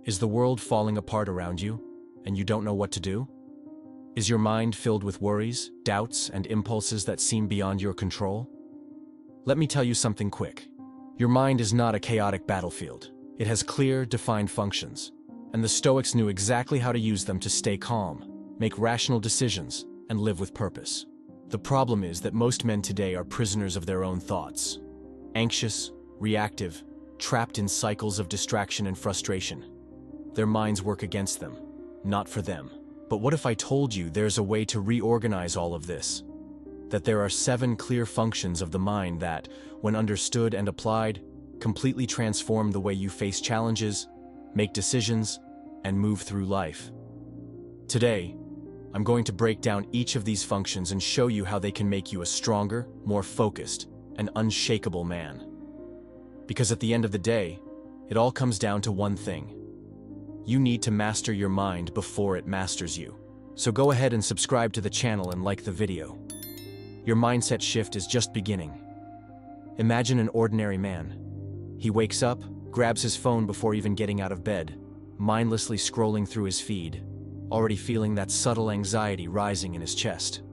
Is the world falling apart around you, and you don't know what to do? Is your mind filled with worries, doubts, and impulses that seem beyond your control? Let me tell you something quick. Your mind is not a chaotic battlefield. It has clear, defined functions, and the Stoics knew exactly how to use them to stay calm, make rational decisions, and live with purpose. The problem is that most men today are prisoners of their own thoughts. Anxious, reactive, trapped in cycles of distraction and frustration. Their minds work against them, not for them. But what if I told you there's a way to reorganize all of this? That there are 7 clear functions of the mind that, when understood and applied, completely transform the way you face challenges, make decisions, and move through life. Today, I'm going to break down each of these functions and show you how they can make you a stronger, more focused, and unshakable man. Because at the end of the day, it all comes down to one thing. You need to master your mind before it masters you. So go ahead and subscribe to the channel and like the video. Your mindset shift is just beginning. Imagine an ordinary man. He wakes up, grabs his phone before even getting out of bed, mindlessly scrolling through his feed, already feeling that subtle anxiety rising in his chest.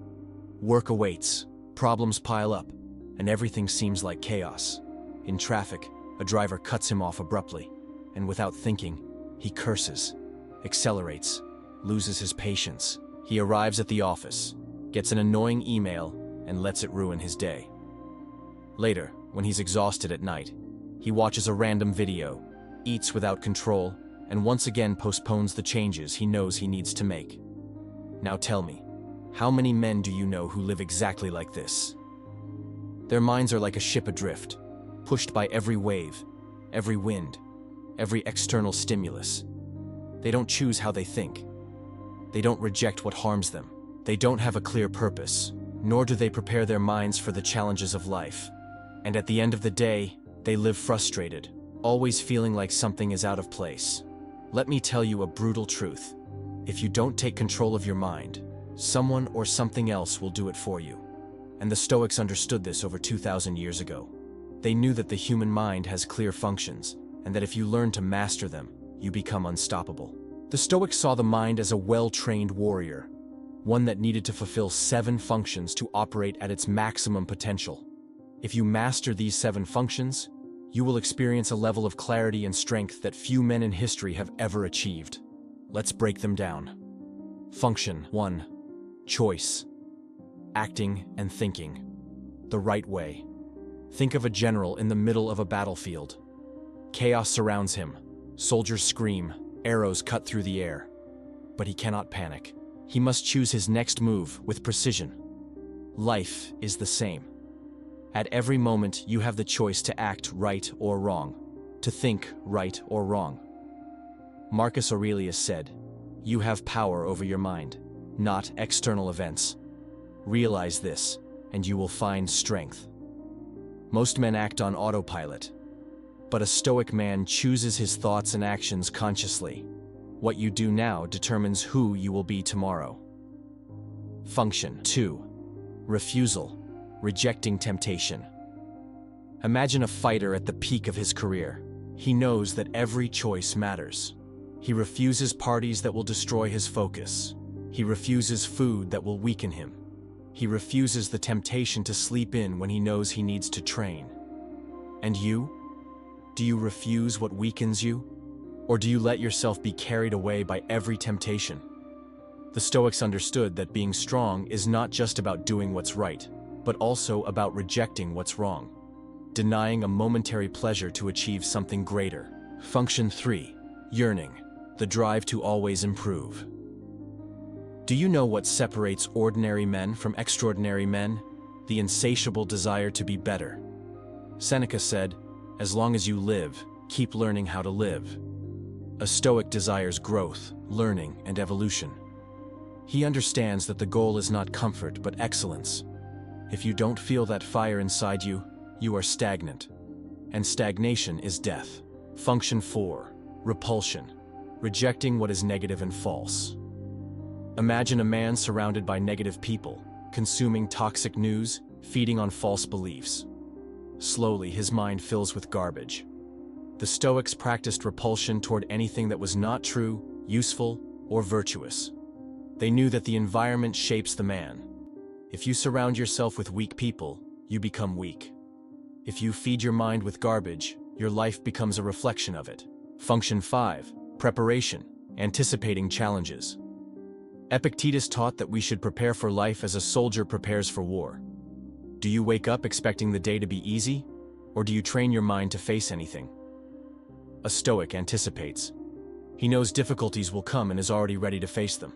Work awaits, problems pile up, and everything seems like chaos. In traffic, a driver cuts him off abruptly, and without thinking, he curses, accelerates, loses his patience. He arrives at the office, gets an annoying email, and lets it ruin his day. Later, when he's exhausted at night, he watches a random video, eats without control, and once again postpones the changes he knows he needs to make. Now tell me, how many men do you know who live exactly like this? Their minds are like a ship adrift, pushed by every wave, every wind, every external stimulus. They don't choose how they think. They don't reject what harms them. They don't have a clear purpose, nor do they prepare their minds for the challenges of life. And at the end of the day, they live frustrated, always feeling like something is out of place. Let me tell you a brutal truth. If you don't take control of your mind, someone or something else will do it for you. And the Stoics understood this over 2,000 years ago. They knew that the human mind has clear functions, and that if you learn to master them, you become unstoppable. The Stoics saw the mind as a well-trained warrior, one that needed to fulfill 7 functions to operate at its maximum potential. If you master these 7 functions, you will experience a level of clarity and strength that few men in history have ever achieved. Let's break them down. Function 1. Choice. Acting and thinking. The right way. Think of a general in the middle of a battlefield. Chaos surrounds him. Soldiers scream, arrows cut through the air. But he cannot panic. He must choose his next move with precision. Life is the same. At every moment, you have the choice to act right or wrong, to think right or wrong. Marcus Aurelius said, "You have power over your mind, not external events. Realize this, and you will find strength." Most men act on autopilot, but a Stoic man chooses his thoughts and actions consciously. What you do now determines who you will be tomorrow. Function 2. Refusal. Rejecting temptation. Imagine a fighter at the peak of his career. He knows that every choice matters. He refuses parties that will destroy his focus. He refuses food that will weaken him. He refuses the temptation to sleep in when he knows he needs to train. And you? Do you refuse what weakens you? Or do you let yourself be carried away by every temptation? The Stoics understood that being strong is not just about doing what's right, but also about rejecting what's wrong, denying a momentary pleasure to achieve something greater. Function 3. Yearning, the drive to always improve. Do you know what separates ordinary men from extraordinary men? The insatiable desire to be better. Seneca said, "As long as you live, keep learning how to live." A Stoic desires growth, learning, and evolution. He understands that the goal is not comfort but excellence. If you don't feel that fire inside you, you are stagnant. And stagnation is death. Function 4. Repulsion. Rejecting what is negative and false. Imagine a man surrounded by negative people, consuming toxic news, feeding on false beliefs. Slowly, his mind fills with garbage. The Stoics practiced repulsion toward anything that was not true, useful, or virtuous. They knew that the environment shapes the man. If you surround yourself with weak people, you become weak. If you feed your mind with garbage, your life becomes a reflection of it. Function 5. Preparation, anticipating challenges. Epictetus taught that we should prepare for life as a soldier prepares for war. Do you wake up expecting the day to be easy, or do you train your mind to face anything? A Stoic anticipates. He knows difficulties will come and is already ready to face them.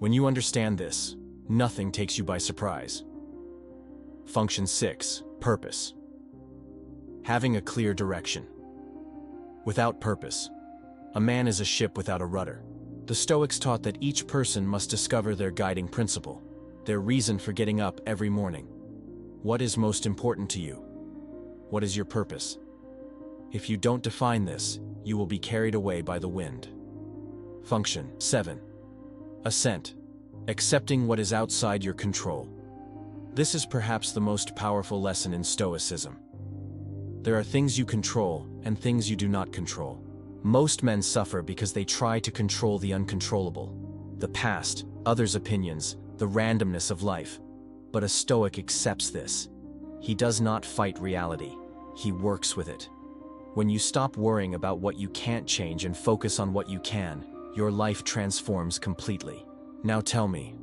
When you understand this, nothing takes you by surprise. Function 6. Purpose. Having a clear direction. Without purpose, a man is a ship without a rudder. The Stoics taught that each person must discover their guiding principle, their reason for getting up every morning. What is most important to you? What is your purpose? If you don't define this, you will be carried away by the wind. Function 7. Assent. Accepting what is outside your control. This is perhaps the most powerful lesson in Stoicism. There are things you control and things you do not control. Most men suffer because they try to control the uncontrollable, the past, others' opinions, the randomness of life. But a Stoic accepts this. He does not fight reality. He works with it. When you stop worrying about what you can't change and focus on what you can, your life transforms completely. Now tell me,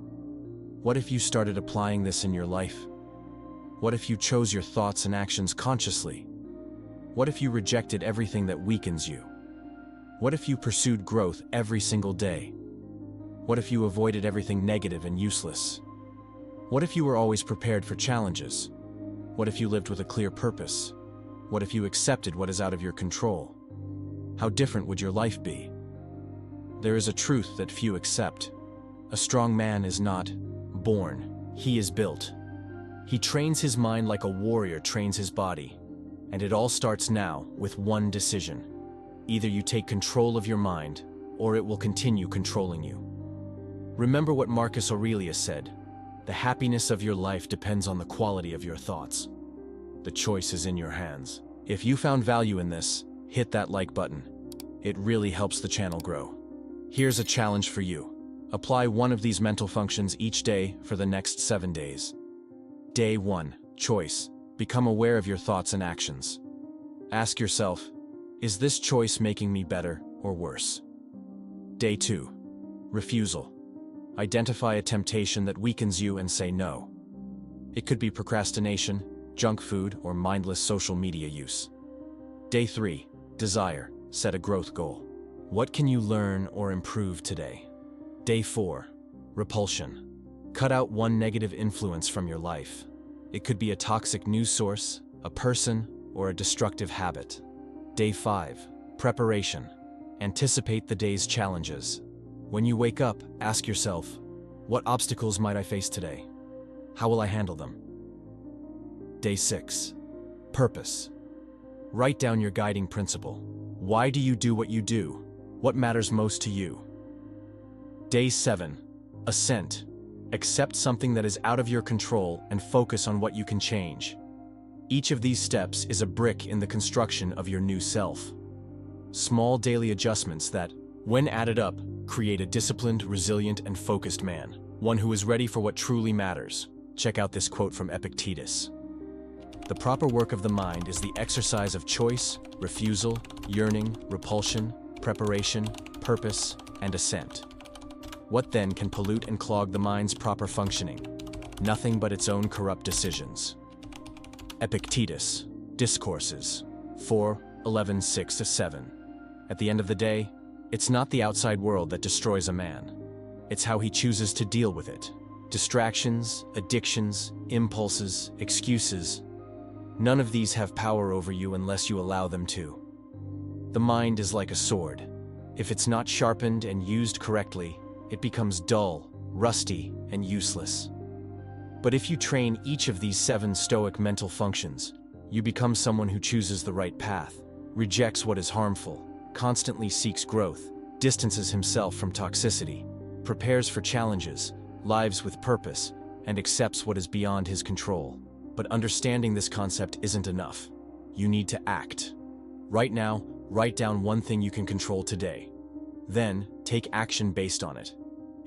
what if you started applying this in your life? What if you chose your thoughts and actions consciously? What if you rejected everything that weakens you? What if you pursued growth every single day? What if you avoided everything negative and useless? What if you were always prepared for challenges? What if you lived with a clear purpose? What if you accepted what is out of your control? How different would your life be? There is a truth that few accept. A strong man is not born, he is built. He trains his mind like a warrior trains his body. And it all starts now with one decision. Either you take control of your mind, or it will continue controlling you. Remember what Marcus Aurelius said, "The happiness of your life depends on the quality of your thoughts." The choice is in your hands. If you found value in this, hit that like button. It really helps the channel grow. Here's a challenge for you. Apply one of these mental functions each day for the next 7 days. Day 1. Choice. Become aware of your thoughts and actions. Ask yourself, is this choice making me better or worse? Day 2. Refusal. Identify a temptation that weakens you and say no. It could be procrastination, junk food, or mindless social media use. Day 3. Desire. Set a growth goal. What can you learn or improve today? Day 4. Repulsion. Cut out one negative influence from your life. It could be a toxic news source, a person, or a destructive habit. Day 5. Preparation. Anticipate the day's challenges. When you wake up, ask yourself, what obstacles might I face today? How will I handle them? Day 6. Purpose. Write down your guiding principle. Why do you do what you do? What matters most to you? Day 7. Assent. Accept something that is out of your control and focus on what you can change. Each of these steps is a brick in the construction of your new self. Small daily adjustments that, when added up, create a disciplined, resilient, and focused man. One who is ready for what truly matters. Check out this quote from Epictetus. The proper work of the mind is the exercise of choice, refusal, yearning, repulsion, preparation, purpose, and assent. What then can pollute and clog the mind's proper functioning? Nothing but its own corrupt decisions. Epictetus, Discourses, 4:11-6-7. At the end of the day, it's not the outside world that destroys a man. It's how he chooses to deal with it. Distractions, addictions, impulses, excuses. None of these have power over you unless you allow them to. The mind is like a sword. If it's not sharpened and used correctly, it becomes dull, rusty, and useless. But if you train each of these 7 Stoic mental functions, you become someone who chooses the right path, rejects what is harmful, constantly seeks growth, distances himself from toxicity, prepares for challenges, lives with purpose, and accepts what is beyond his control. But understanding this concept isn't enough. You need to act. Right now, Write down one thing you can control today. Then, take action based on it.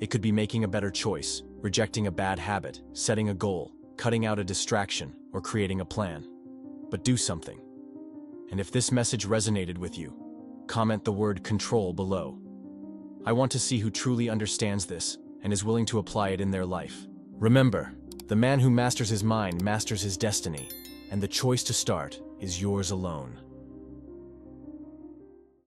It could be making a better choice, rejecting a bad habit, setting a goal, cutting out a distraction, or creating a plan. But do something. And if this message resonated with you, comment the word control below. I want to see who truly understands this and is willing to apply it in their life. Remember, the man who masters his mind masters his destiny, and the choice to start is yours alone.